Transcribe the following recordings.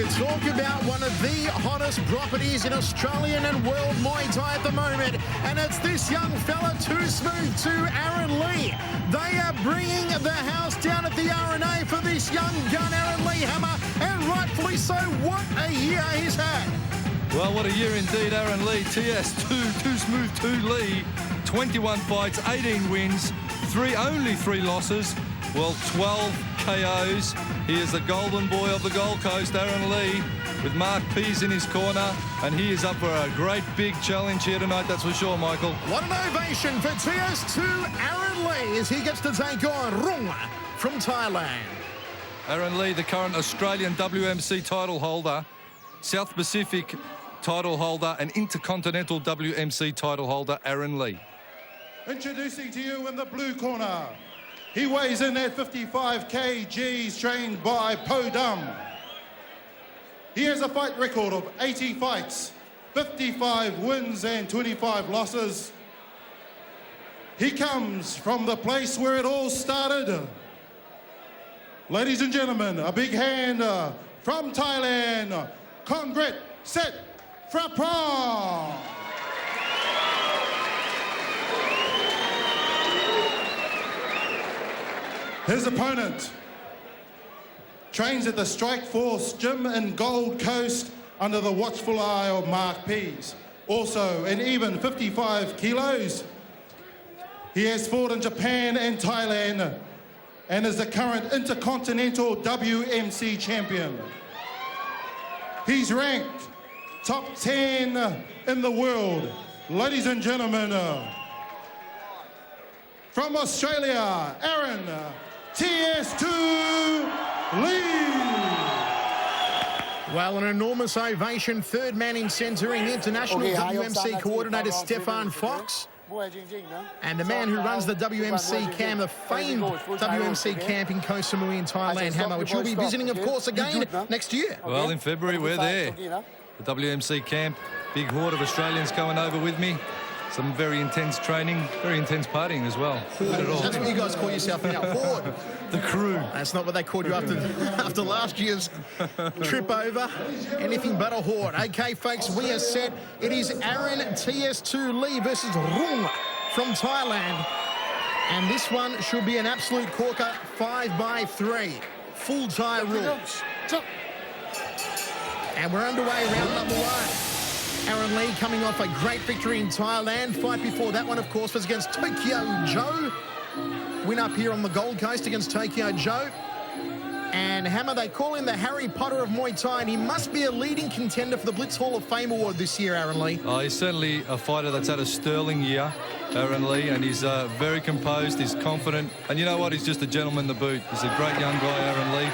You talk about one of the hottest properties in Australian and world Muay Thai at the moment, and it's this young fella, Too Smooth, to Aaron Leigh. They are bringing the house down at the RNA for this young gun, Aaron Leigh Hammer, and rightfully so. What a year he's had. Well, what a year indeed, Aaron Leigh. TS2, Too Smooth 2 Leigh. 21 fights, 18 wins, only 3 losses. Well, 12 KOs. He is the golden boy of the Gold Coast, Aaron Leigh, with Mark Pease in his corner, and he is up for a great big challenge here tonight, that's for sure, Michael. What an ovation for TS2 Aaron Leigh as he gets to take on Rung from Thailand. Aaron Leigh, the current Australian WMC title holder, South Pacific title holder, and Intercontinental WMC title holder, Aaron Leigh. Introducing to you in the blue corner, he weighs in at 55 kgs, trained by Po Dum. He has a fight record of 80 fights, 55 wins and 25 losses. He comes from the place where it all started. Ladies and gentlemen, a big hand from Thailand, Congret Set Frappong. His opponent trains at the Strike Force Gym in Gold Coast under the watchful eye of Mark Pease. Also an even 55 kilos. He has fought in Japan and Thailand and is the current Intercontinental WMC champion. He's ranked top 10 in the world. Ladies and gentlemen, from Australia, Aaron TS2 Leigh. Well, an enormous ovation. Third man in centre in international WMC coordinator Stefan Fox. And the man who runs the WMC camp, the famed WMC camp in Koh Samui in Thailand, Hammer, which you'll be visiting, of course, again next year. Well, in February, we're there. The WMC camp, big horde of Australians coming over with me. Some very intense training, very intense partying as well. That's what you guys call yourself now, horde. The crew. That's not what they called you after last year's trip over. Anything but a horde. Okay, folks, we are set. It is Aaron TS2 Leigh versus Rung from Thailand. And this one should be an absolute corker, 5-by-3. Full Thai rules. And we're underway, round number 1. Aaron Leigh coming off a great victory in Thailand. Fight before that one, of course, was against Tokyo Joe. Win up here on the Gold Coast against Tokyo Joe. And Hammer, they call him the Harry Potter of Muay Thai, and he must be a leading contender for the Blitz Hall of Fame award this year, Aaron Leigh. Oh, he's certainly a fighter that's had a sterling year, Aaron Leigh, and he's very composed, he's confident. And you know what? He's just a gentleman to boot. He's a great young guy, Aaron Leigh.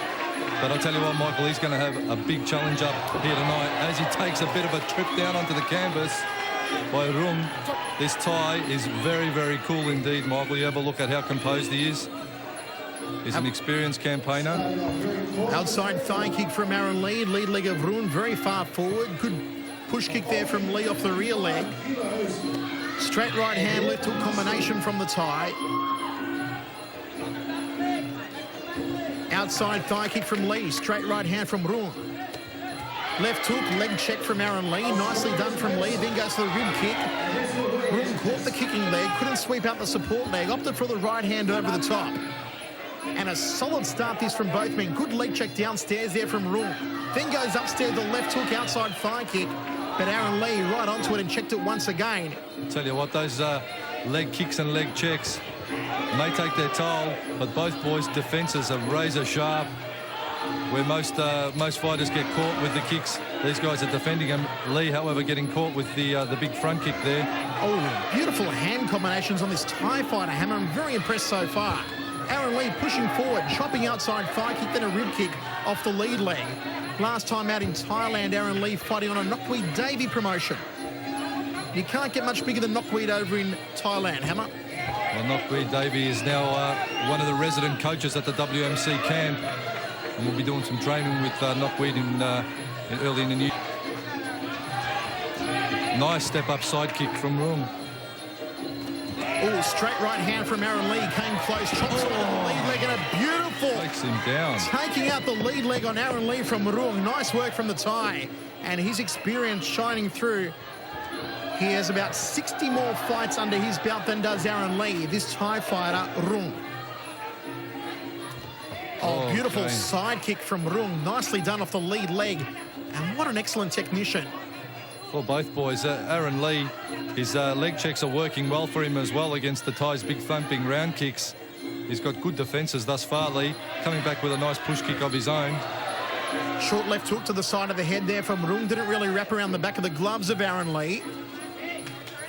But I'll tell you what, Michael, he's going to have a big challenge up here tonight as he takes a bit of a trip down onto the canvas by Rung. This Thai is very, very cool indeed, Michael. You have a look at how composed he is. He's an experienced campaigner. Outside thigh kick from Aaron Leigh. Lead leg of Rung very far forward. Good push kick there from Leigh off the rear leg. Straight right hand, left hook combination from the Thai. Outside thigh kick from Leigh. Straight right hand from Rung. Left hook, leg check from Aaron Leigh. Nicely done from Leigh. Then goes to the rib kick. Rung caught the kicking leg. Couldn't sweep out the support leg. Opted for the right hand over the top. And a solid start this from both men. Good leg check downstairs there from Rung. Then goes upstairs, the left hook, outside thigh kick. But Aaron Leigh right onto it and checked it once again. I'll tell you what, those leg kicks and leg checks may take their toll, but both boys' defences are razor sharp. Where most fighters get caught with the kicks, these guys are defending them. Leigh, however, getting caught with the big front kick there. Oh, beautiful hand combinations on this Thai fighter, Hammer. I'm very impressed so far. Aaron Leigh pushing forward, chopping outside thigh kick, then a rib kick off the lead leg. Last time out in Thailand, Aaron Leigh fighting on a Knockweed Davey promotion. You can't get much bigger than Knockweed over in Thailand, Hammer. Well, Knockweed Davey is now one of the resident coaches at the WMC camp. And we'll be doing some training with Knockweed early in the new. Nice step up side kick from Rung. Oh, straight right hand from Aaron Leigh. Came close. Chops on the lead leg and a beautiful... Takes him down. Taking out the lead leg on Aaron Leigh from Rung. Nice work from the Thai. And his experience shining through. He has about 60 more fights under his belt than does Aaron Leigh, this Thai fighter, Rung. Oh, beautiful side kick from Rung. Nicely done off the lead leg. And what an excellent technician. Well, both boys, Aaron Leigh, his leg checks are working well for him as well against the Thai's big thumping round kicks. He's got good defences thus far, Leigh, coming back with a nice push kick of his own. Short left hook to the side of the head there from Rung. Didn't really wrap around the back of the gloves of Aaron Leigh.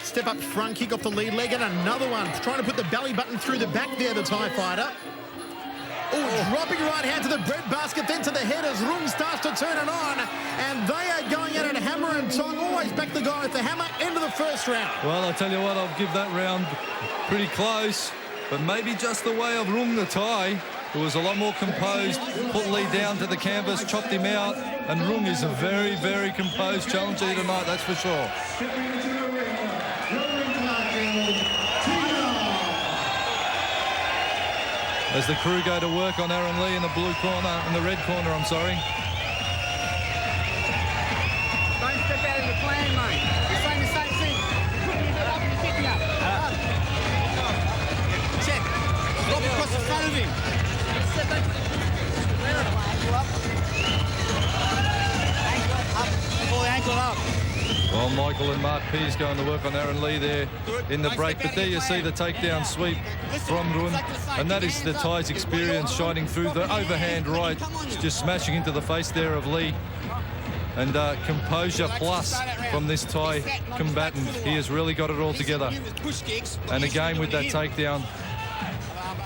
Step up front kick off the lead leg and another one. Trying to put the belly button through the back there, the Thai fighter. Oh, dropping right hand to the bread basket, then to the head as Rung starts to turn it on. And they are going at it hammer and tong. Always back the guy with the hammer. End of the first round. Well, I'll tell you what, I'll give that round pretty close. But maybe just the way of Rung the Thai, who was a lot more composed, put Leigh down to the canvas, chopped him out. And Rung is a very, very composed challenger here tonight, that's for sure. As the crew go to work on Aaron Leigh in the blue corner, in the red corner, I'm sorry. Don't step out of the plan, mate. You're saying the same thing. You're putting it up and you're picking up. Check. Drop across the front of him. Step back. Ankle up. Ankle up. Pull the ankle up. Well, Michael and Mark Pease going to work on Aaron Leigh there in the break. But there you see the takedown sweep from Rung. And that is the Thai's experience shining through the overhand right, just smashing into the face there of Leigh. And composure plus from this Thai combatant. He has really got it all together. And again with that takedown.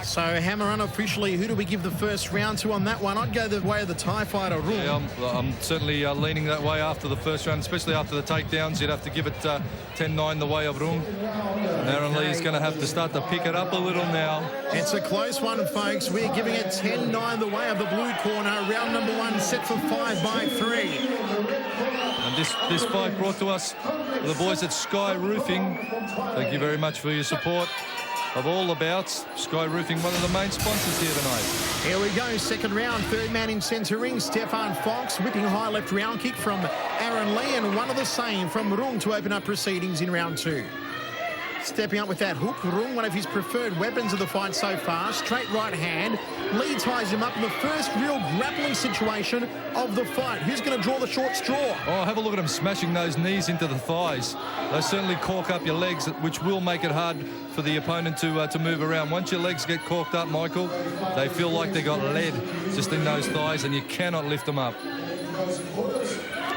So, Hammer, unofficially, who do we give the first round to on that one? I'd go the way of the Thai fighter, Rung. Yeah, I'm certainly leaning that way after the first round, especially after the takedowns. You'd have to give it 10-9 the way of Rung. And Aaron Leigh is going to have to start to pick it up a little now. It's a close one, folks. We're giving it 10-9 the way of the blue corner. Round number one set for 5 by 3. And this fight brought to us the boys at Sky Roofing. Thank you very much for your support of all the bouts. Sky Roofing, one of the main sponsors here tonight. Here we go, second round, third man in centre ring, Stefan Fox, whipping high left round kick from Aaron Leigh, and one of the same from Rung to open up proceedings in round 2. Stepping up with that hook, Rung, one of his preferred weapons of the fight so far. Straight right hand. Leigh ties him up in the first real grappling situation of the fight. Who's going to draw the short straw? Oh, have a look at him smashing those knees into the thighs. They certainly cork up your legs, which will make it hard for the opponent to move around. Once your legs get corked up, Michael, they feel like they got lead just in those thighs, and you cannot lift them up.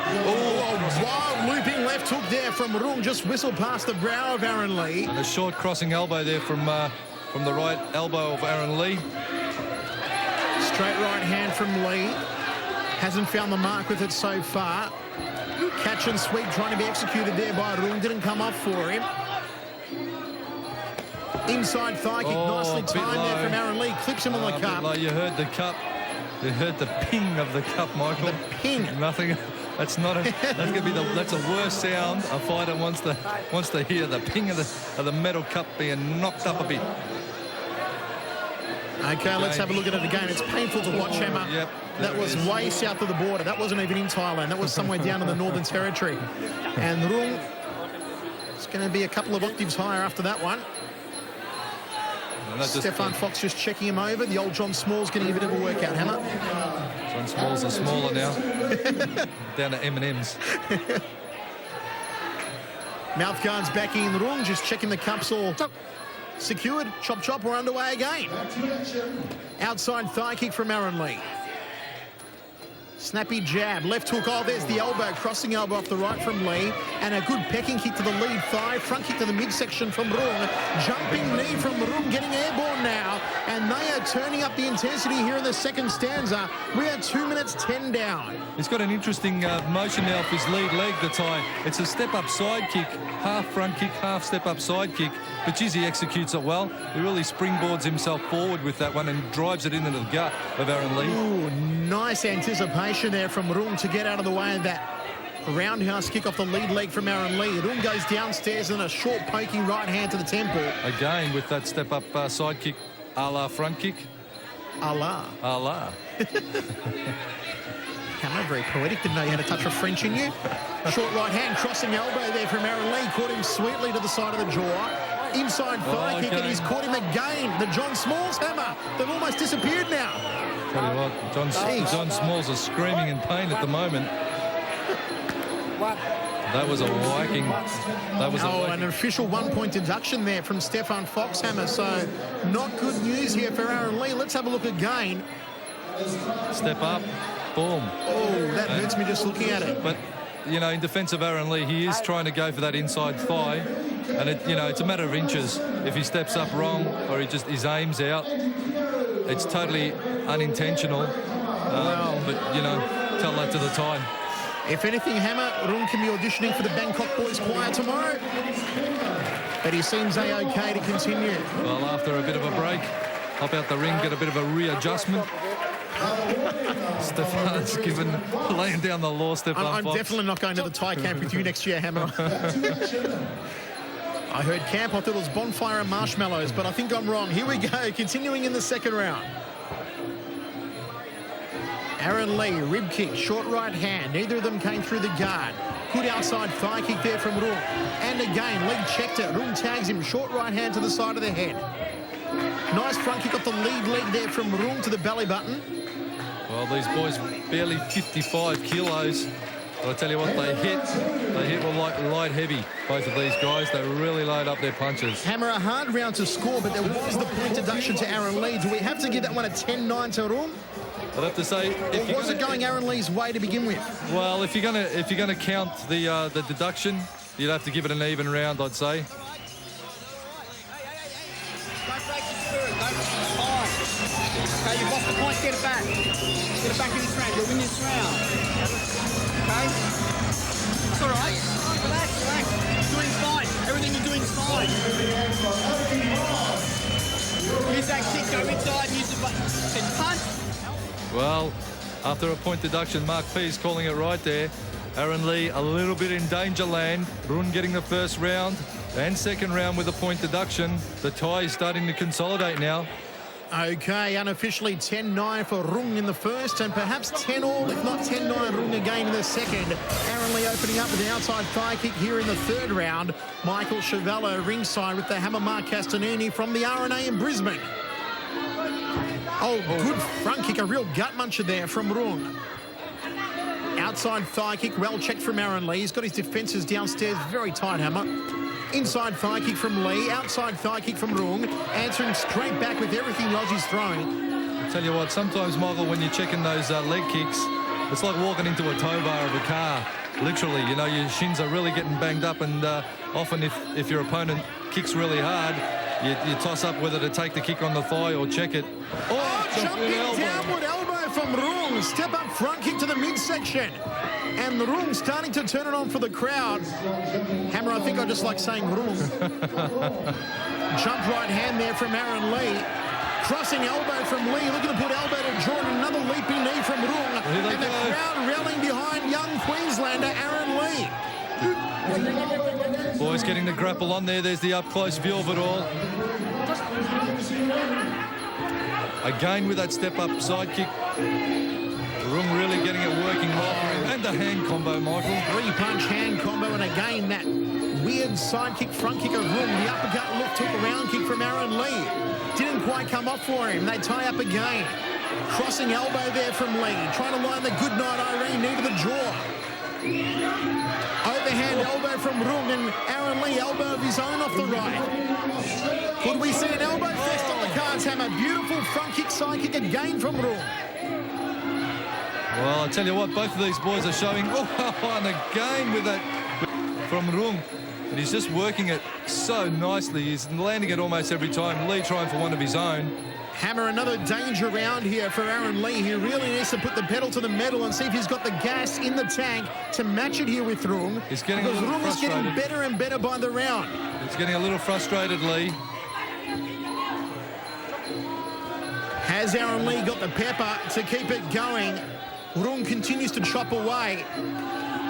Oh, wild looping left hook there from Rung, just whistled past the brow of Aaron Leigh. And a short crossing elbow there from the right elbow of Aaron Leigh. Straight right hand from Leigh. Hasn't found the mark with it so far. Catch and sweep trying to be executed there by Rung. Didn't come off for him. Inside thigh kick, nicely timed there from Aaron Leigh. Clips him on the cup. You heard the cup. You heard the ping of the cup, Michael. The ping. Nothing. That's not a. That's going to be that's a worse sound a fighter wants to hear, the ping of the metal cup being knocked up a bit. Okay, let's have a look at it again. It's painful to watch, Hammer. Yep. That was way south of the border. That wasn't even in Thailand. That was somewhere down in the Northern Territory. And Rung, it's going to be a couple of octaves higher after that one. Stefan Fox just checking him over. The old John Small's going to give it a bit of a workout, Hammer. John Smalls are smaller now. Down to M&M's. Mouth guards back in. Rung just checking the cups all secured. Chop, chop, we're underway again. Outside thigh kick from Aaron Leigh. Snappy jab, left hook, oh, there's the elbow, crossing elbow off the right from Leigh, and a good pecking kick to the lead thigh, front kick to the midsection from Rung, jumping knee from Rung, getting airborne now, and they are turning up the intensity here in the second stanza. We are 2 minutes 10 down. He's got an interesting motion now off his lead leg, the Thai. It's a step-up side kick, half front kick, half step-up side kick, but geez, he executes it well. He really springboards himself forward with that one and drives it into the gut of Aaron Leigh. Ooh, nice anticipation there from Rung to get out of the way of that Roundhouse kick off the lead leg from Aaron Leigh. Rung goes downstairs and a short poking right hand to the temple. Again with that step-up side kick, a la front kick. Allah. Allah. Hammer, very poetic. Didn't know you had a touch of French in you. Short right hand, crossing elbow there from Aaron Leigh. Caught him sweetly to the side of the jaw. Inside thigh kick, and he's caught him again. The John Smalls hammer. They've almost disappeared now. Tell you what, John Smalls is screaming in pain at the moment. That was a whacking. An official 1 point deduction there from Stefan Foxhammer. So not good news here for Aaron Leigh. Let's have a look again. Step up, boom. Oh, that hurts me just looking at it. But, you know, in defence of Aaron Leigh, he is trying to go for that inside thigh. And, it's a matter of inches. If he steps up wrong or his aim's out, it's totally unintentional. But, tell that to the time. If anything, Hammer, Rung can be auditioning for the Bangkok Boys Choir tomorrow. But he seems A-OK to continue. Well, after a bit of a break, hop out the ring, get a bit of a readjustment. Stefan's laying down the law, Stefan I'm Fox. definitely not going to the Thai camp with you next year, Hammer. I heard camp, I thought it was bonfire and marshmallows, but I think I'm wrong. Here we go, continuing in the second round. Aaron Leigh, rib kick, short right hand. Neither of them came through the guard. Good outside thigh kick there from Rung. And again, Leigh checked it. Rung tags him, short right hand to the side of the head. Nice front kick off the lead leg there from Rung to the belly button. Well, these boys barely 55 kilos. But I tell you what, they hit like light heavy, both of these guys. They really load up their punches. Hammer, a hard round to score, but there was the point deduction to Aaron Leigh. Do we have to give that one a 10-9 to Rung? I'd have to say, or was it going Aaron Leigh's way to begin with? Well, if you're gonna count the deduction, you'd have to give it an even round, I'd say. Don't break the spirit. Okay, you've lost the point. Get it back. Get it back in this round. You'll win this round. Okay? It's all right. Relax. You're doing fine. Everything you're doing is fine. Use that kick. Go inside. Use the button. Then punch. Well, after a point deduction, Mark P is calling it right there. Aaron Leigh a little bit in danger land. Rung getting the first round and second round with a point deduction. The tie is starting to consolidate now. Okay, unofficially 10-9 for Rung in the first, and perhaps 10-all, if not 10-9 Rung again in the second. Aaron Leigh opening up with the outside thigh kick here in the third round. Michael Chavello ringside with the hammer Mark Castanini from the RNA in Brisbane. Oh, good front kick, a real gut muncher there from Rung. Outside thigh kick, well checked from Aaron Leigh. He's got his defences downstairs, very tight hammer. Inside thigh kick from Leigh, outside thigh kick from Rung, answering straight back with everything the Aussie's throwing. I tell you what, sometimes, Michael, when you're checking those leg kicks, it's like walking into a tow bar of a car. Literally, your shins are really getting banged up, and often if your opponent kicks really hard, you toss up whether to take the kick on the thigh or check it. Jumping downward elbow from Rung. Step up front kick to the midsection. And the Rung starting to turn it on for the crowd. Hammer, I think I just like saying Rung. Jump right hand there from Aaron Leigh. Crossing elbow from Leigh, looking to put elbow to Jordan. Another leaping knee from Rung. And the crowd rallying behind young Queenslander Aaron Leigh. Boys getting the grapple on there. There's the up-close view of it all. Again with that step-up side kick. Rung really getting it working well for him. And the hand combo, Michael. Three-punch hand combo, and again that weird side kick, front kick of Rung. The uppercut lift took a round kick from Aaron Leigh. Didn't quite come off for him. They tie up again. Crossing elbow there from Leigh. Trying to line the goodnight Irene knee to the jaw. Overhand elbow from Rung, and Aaron Leigh elbow of his own off the right. Could we see an elbow fest on the cards, Hammer? Beautiful front kick, side kick again from Rung. Well, I tell you what, both of these boys are showing. And again with that from Rung. And he's just working it so nicely. He's landing it almost every time. Leigh trying for one of his own. Hammer, another danger round here for Aaron Leigh. He really needs to put the pedal to the metal and see if he's got the gas in the tank to match it here with Rung. He's getting because a little Rung is frustrated. getting better and better by the round. He's getting a little frustrated, Leigh. Has Aaron Leigh got the pepper to keep it going? Rung continues to chop away.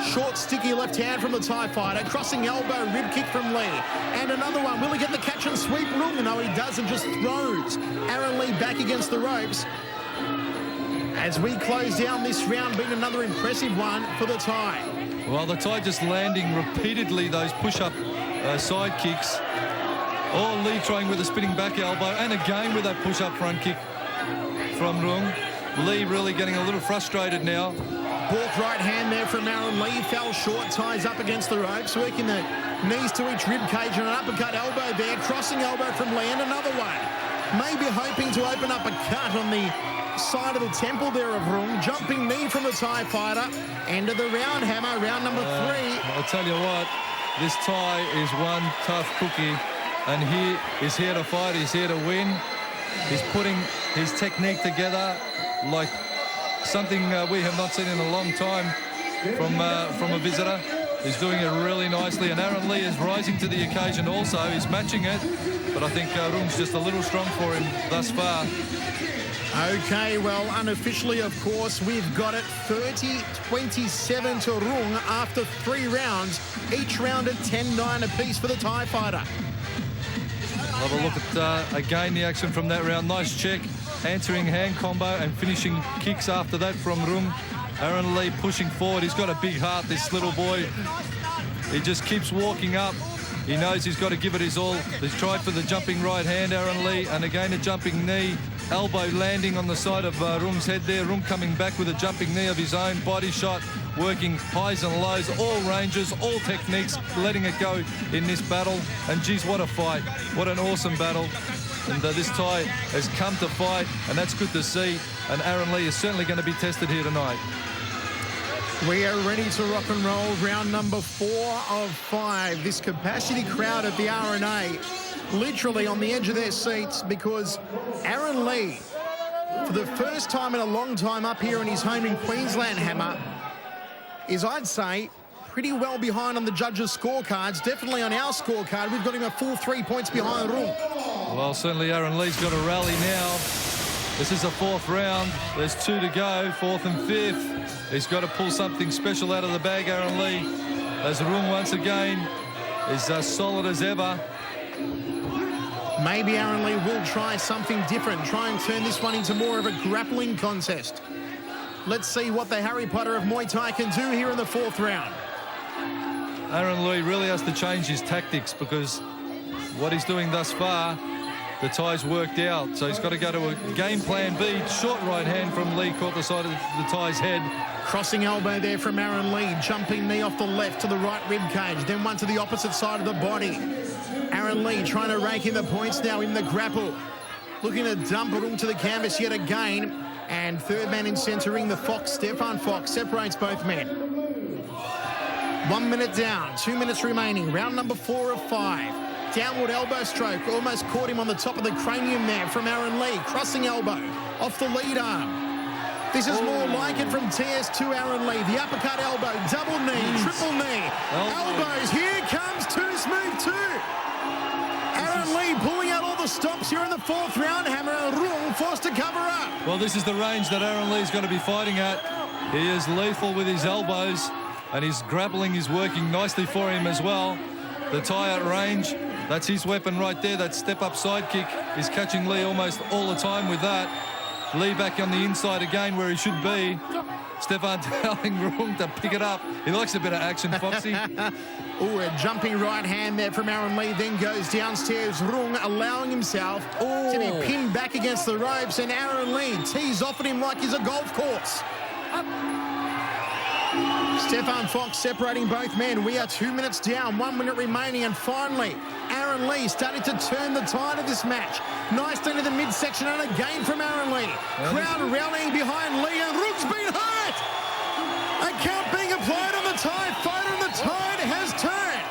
Short, sticky left hand from the Thai fighter. Crossing elbow, rib kick from Leigh. And another one. Will he get the catch and sweep? Rung? No, he doesn't. Just throws Aaron Leigh back against the ropes. As we close down this round, being another impressive one for the Thai. Well, the Thai just landing repeatedly those push-up side kicks. Oh, Leigh trying with a spinning back elbow, and again with that push-up front kick from Rung. Leigh really getting a little frustrated now. Balk right hand there from Aaron Leigh. Fell short, ties up against the ropes, working the knees to each rib cage and an uppercut elbow there. Crossing elbow from Leigh and another one. Maybe hoping to open up a cut on the side of the temple there of Rung. Jumping knee from the Thai fighter. End of the round, Hammer. Round number 3. I'll tell you what, this Thai is one tough cookie, and he is here to fight. He's here to win. He's putting his technique together like something we have not seen in a long time from a visitor. He's doing it really nicely, and Aaron Leigh is rising to the occasion also. He's matching it, but I think Rung's just a little strong for him thus far. Okay, well, unofficially, of course, we've got it 30-27 to Rung after 3 rounds, each round at 10-9 apiece for the Thai fighter. Have a look at, again, the action from that round. Nice check, answering hand combo and finishing kicks after that from Rung. Aaron Leigh pushing forward. He's got a big heart, this little boy. He just keeps walking up. He knows he's got to give it his all. He's tried for the jumping right hand, Aaron Leigh, and again a jumping knee. Elbow landing on the side of Rung's head there. Rung coming back with a jumping knee of his own. Body shot, working highs and lows, all ranges, all techniques, letting it go in this battle. And geez, what a fight. What an awesome battle. And this Thai has come to fight, and that's good to see. And Aaron Leigh is certainly going to be tested here tonight. We are ready to rock and roll. Round number 4 of 5. This capacity crowd at the R&A literally on the edge of their seats, because Aaron Leigh, for the first time in a long time up here in his home in Queensland, Hammer, is, I'd say, pretty well behind on the judges' scorecards. Definitely on our scorecard, we've got him a full 3 points behind Rung. Well, certainly Aaron Lee's got to rally now. This is the 4th round. There's 2 to go, 4th and 5th. He's got to pull something special out of the bag, Aaron Leigh, as Rung once again is as solid as ever. Maybe Aaron Leigh will try something different, try and turn this one into more of a grappling contest. Let's see what the Harry Potter of Muay Thai can do here in the 4th round. Aaron Leigh really has to change his tactics, because what he's doing thus far, the Thai's worked out. So he's got to go to a game plan B. Short right hand from Leigh, caught the side of the Thai's head. Crossing elbow there from Aaron Leigh. Jumping knee off the left to the right rib cage. Then one to the opposite side of the body. Aaron Leigh trying to rake in the points now in the grapple. Looking to dump Rung to the canvas yet again. And third man in centering, the Fox, Stefan Fox, separates both men. 1 minute down, 2 minutes remaining. Round number 4 of 5. Downward elbow stroke, almost caught him on the top of the cranium there from Aaron Leigh. Crossing elbow off the lead arm. This is more like it from TS2 Aaron Leigh. The uppercut elbow, double knee, triple knee. Elbows, here comes too smooth too. Aaron Leigh pulling out all the stops here in the 4th round. Hammer and Rung forced to cover up. Well, this is the range that Aaron Lee's going to be fighting at. He is lethal with his elbows, and his grappling is working nicely for him as well. The Thai at range, that's his weapon right there. That step-up side kick is catching Leigh almost all the time with that. Leigh back on the inside again where he should be. Stefan telling Rung to pick it up. He likes a bit of action, Foxy. Oh, a jumping right hand there from Aaron Leigh, then goes downstairs. Rung allowing himself to be pinned back against the ropes, and Aaron Leigh tees off at him like he's a golf course. Stefan Fox separating both men. We are 2 minutes down, 1 minute remaining, and finally, Aaron Leigh starting to turn the tide of this match. Nicely into the midsection, and again from Aaron Leigh. Crowd rallying behind Leigh, and Rung's been hurt! A count being applied on the Thai fighter, and the tide has turned.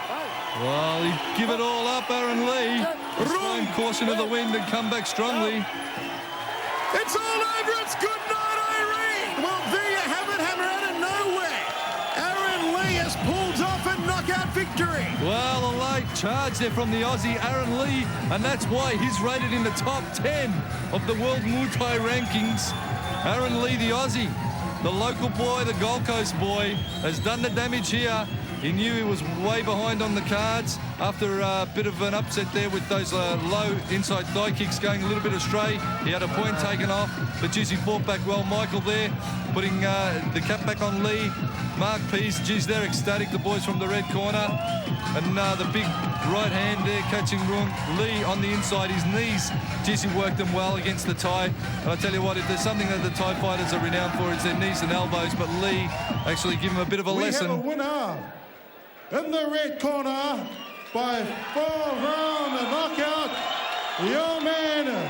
Well, he give it all up, Aaron Leigh. Rung caution of the wind and come back strongly. It's all over. It's good night, Irene. Well, there you have it, Hammer, out of nowhere. Aaron Leigh has pulled off a knockout victory. Well, a late charge there from the Aussie, Aaron Leigh, and that's why he's rated in the top 10 of the World Muay Thai rankings. Aaron Leigh, the Aussie, The local boy, the Gold Coast boy, has done the damage here. He knew he was way behind on the cards after a bit of an upset there with those low inside thigh kicks going a little bit astray. He had a point taken off, but geez, he fought back well. Michael there putting the cap back on Leigh. Mark Pease, geez, they're ecstatic, the boys from the red corner. And the big right hand there catching Rung. Leigh on the inside, his knees, geez, he worked them well against the Thai. And I tell you what, if there's something that the Thai fighters are renowned for, it's their knees and elbows, but Leigh actually give him a bit of a lesson. We have a winner in the red corner by 4-round knockout, your man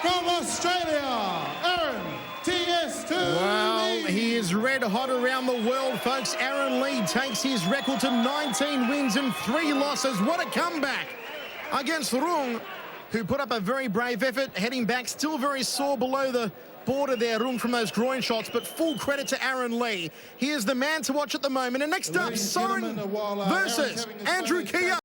from Australia, Aaron TS2. Well, he is red hot around the world, folks. Aaron Leigh takes his record to 19 wins and 3 losses. What a comeback against Rung, who put up a very brave effort, heading back, still very sore below the border there, Rung, from those groin shots, but full credit to Aaron Leigh. He is the man to watch at the moment. And next up, Soren versus Andrew Kia.